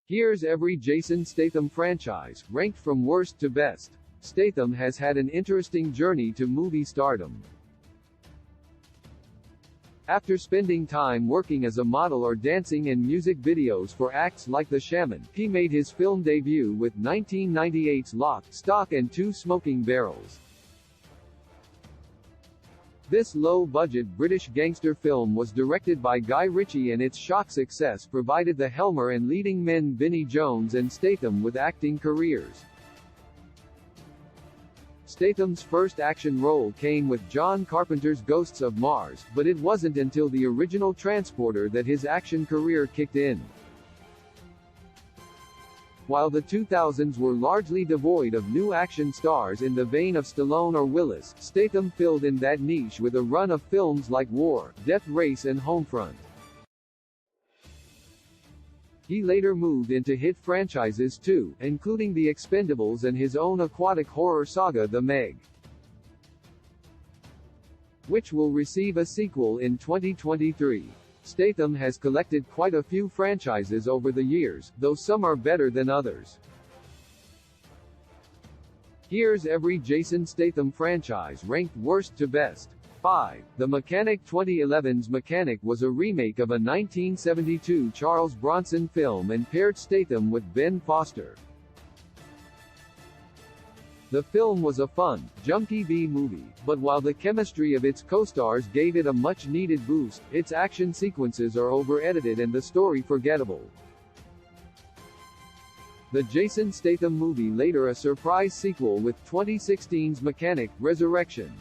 Here's every Jason Statham franchise, ranked from worst to best. Statham has had an interesting journey to movie stardom. After spending time working as a model or dancing in music videos for acts like The Shaman, he made his film debut with 1998's Lock, Stock and Two Smoking Barrels. This low-budget British gangster film was directed by Guy Ritchie, and its shock success provided the Helmer and leading men Vinnie Jones and Statham with acting careers. Statham's first action role came with John Carpenter's Ghosts of Mars, but it wasn't until the original Transporter that his action career kicked in. While the 2000s were largely devoid of new action stars in the vein of Stallone or Willis, Statham filled in that niche with a run of films like War, Death Race and Homefront. He later moved into hit franchises too, including The Expendables and his own aquatic horror saga The Meg, which will receive a sequel in 2023. Statham has collected quite a few franchises over the years, though some are better than others. Here's every Jason Statham franchise ranked worst to best. 5. The Mechanic. 2011's Mechanic was a remake of a 1972 Charles Bronson film and paired Statham with Ben Foster. The film was a fun, junky B-movie, but while the chemistry of its co-stars gave it a much-needed boost, its action sequences are over-edited and the story forgettable. The Jason Statham movie later a surprise sequel with 2016's Mechanic, Resurrection.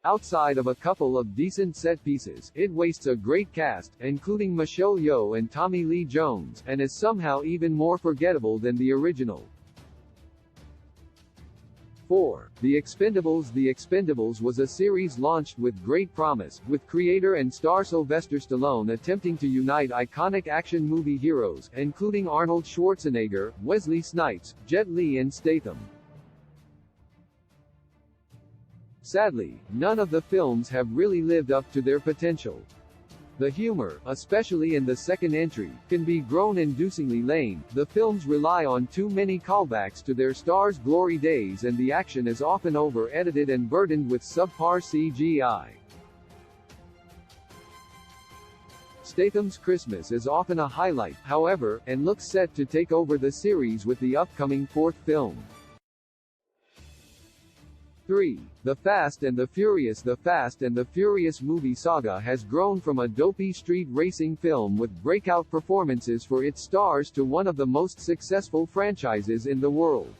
Outside of a couple of decent set pieces, it wastes a great cast, including Michelle Yeoh and Tommy Lee Jones, and is somehow even more forgettable than the original. 4. The Expendables. The Expendables was a series launched with great promise, with creator and star Sylvester Stallone attempting to unite iconic action movie heroes, including Arnold Schwarzenegger, Wesley Snipes, Jet Li and Statham. Sadly, none of the films have really lived up to their potential. The humor, especially in the second entry, can be groan-inducingly lame, the films rely on too many callbacks to their stars' glory days and the action is often over-edited and burdened with subpar CGI. Statham's Christmas is often a highlight, however, and looks set to take over the series with the upcoming fourth film. 3. The Fast and the Furious. The Fast and the Furious movie saga has grown from a dopey street racing film with breakout performances for its stars to one of the most successful franchises in the world.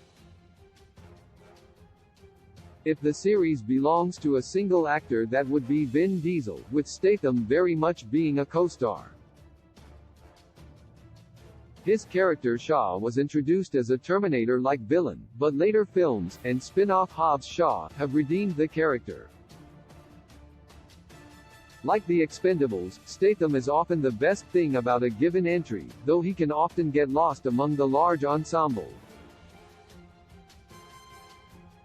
If the series belongs to a single actor, that would be Vin Diesel, with Statham very much being a co-star. His character Shaw was introduced as a Terminator-like villain, but later films, and spin-off Hobbs Shaw, have redeemed the character. Like The Expendables, Statham is often the best thing about a given entry, though he can often get lost among the large ensemble.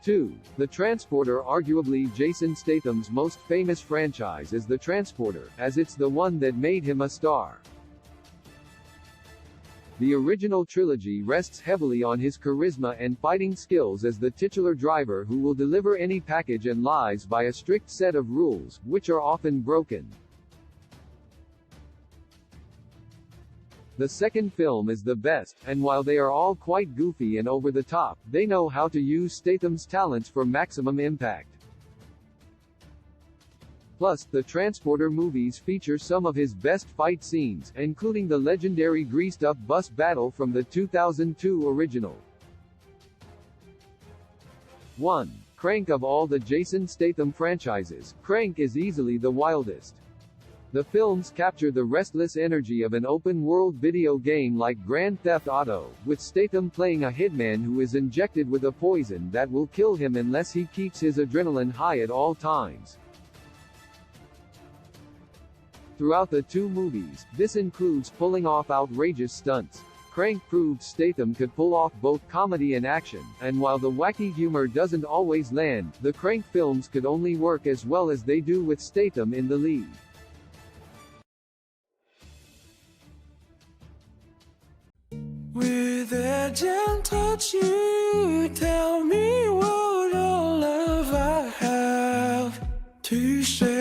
2. The Transporter. Arguably Jason Statham's most famous franchise is The Transporter, as it's the one that made him a star. The original trilogy rests heavily on his charisma and fighting skills as the titular driver who will deliver any package and lives by a strict set of rules, which are often broken. The second film is the best, and while they are all quite goofy and over the top, they know how to use Statham's talents for maximum impact. Plus, the Transporter movies feature some of his best fight scenes, including the legendary greased-up bus battle from the 2002 original. 1. Crank. Of all the Jason Statham franchises, Crank is easily the wildest. The films capture the restless energy of an open-world video game like Grand Theft Auto, with Statham playing a hitman who is injected with a poison that will kill him unless he keeps his adrenaline high at all times. Throughout the two movies, this includes pulling off outrageous stunts. Crank proved Statham could pull off both comedy and action, and while the wacky humor doesn't always land, the Crank films could only work as well as they do with Statham in the lead. With a gentle touch, you tell me what all love I have to say.